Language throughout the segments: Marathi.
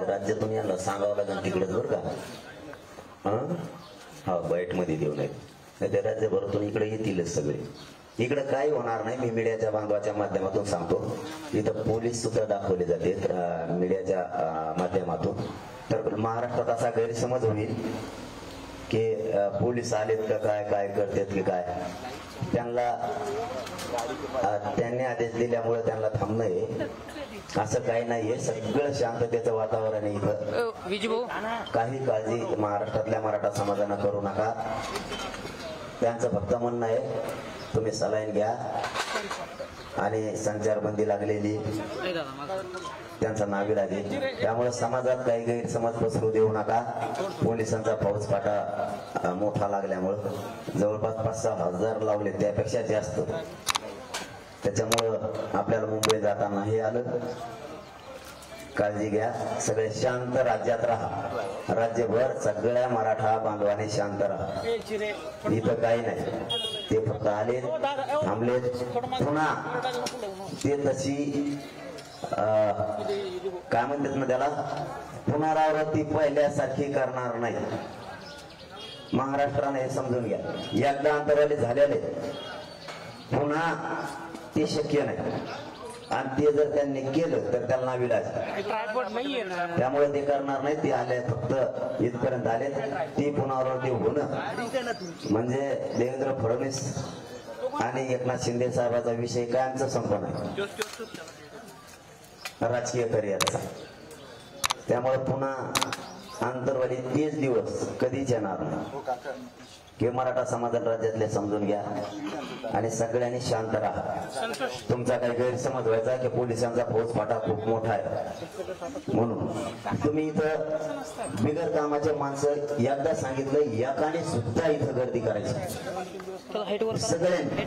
राज्यातून यांना सांगावं लागेल तिकडेच बरं का. हा बाईट मध्ये देऊ नये नाही ते राज्यभरातून इकडे येतीलच सगळे. इकडे काही होणार नाही. मी मीडियाच्या बांधवाच्या माध्यमातून सांगतो. इथं पोलीस सुद्धा दाखवले जाते मीडियाच्या माध्यमातून. तर महाराष्ट्रात असा गैरसमज होईल की पोलीस आलेत का काय करतात की काय. त्यांनी आदेश दिल्यामुळे त्यांना थांबणं आहे असं काही नाहीये. सगळं शांततेचं वातावरण आहे इथं. काही काळजी महाराष्ट्रातल्या मराठा समाजानं करू नका. त्यांचं फक्त म्हणणं आहे तुम्ही सलाईन घ्या आणि संचारबंदी लागलेली त्यांचा नाविलाज आहे. त्यामुळे समाजात काही गैरसमज पसरू देऊ नका. पोलिसांचा फौजफाटा मोठा लागल्यामुळं जवळपास 5-6 हजार लावले त्यापेक्षा जास्त. त्याच्यामुळं आपल्याला मुंबई जाताना हे आलं. काळजी घ्या. सगळे शांत राज्यात राहा. राज्यभर सगळ्या मराठा बांधवांनी शांत राहा. इथं काही नाही. ते फक्त आले थांबले. पुन्हा ते तशी काय म्हणतात ना त्याला पुनरावृत्ती पहिल्यासारखी करणार नाही. महाराष्ट्राने हे समजून घ्या. एकदा अंतराळी झालेले पुन्हा ते शक्य नाही. आणि ते जर त्यांनी केलं तर त्यांना नाविलाज. त्यामुळे ते करणार नाही. ते आले फक्त इथपर्यंत आले. ती पुनरावृत्ती होणं म्हणजे देवेंद्र फडणवीस आणि एकनाथ शिंदे साहेबांचा विषय कायमचा संपन्न आहे राजकीय करिअरचा. त्यामुळे पुन्हा आंतरवाली तेच दिवस कधीच येणार नाही. की मराठा समाजाला राज्यातले समजून घ्या आणि सगळ्यांनी शांत राहा. तुमचा काही गैरसमज व्हायचा की पोलिसांचा फौजफाटा खूप मोठा आहे म्हणून तुम्ही इथं बिगर कामाचे माणसं एकदा सांगितलं एकाने सुद्धा इथं गर्दी करायची सगळ्यांनी.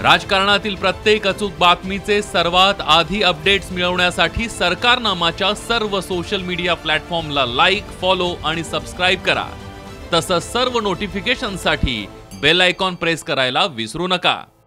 राजकारणातील प्रत्येक अचूक बातमीचे सर्वात आधी अपडेट्स मिळवण्यासाठी सरकारनामाच्या सर्व सोशल मीडिया प्लॅटफॉर्मला लाईक, फॉलो आणि सबस्क्राईब करा. तसंच सर्व नोटिफिकेशनसाठी बेल आयकॉन प्रेस करायला विसरू नका.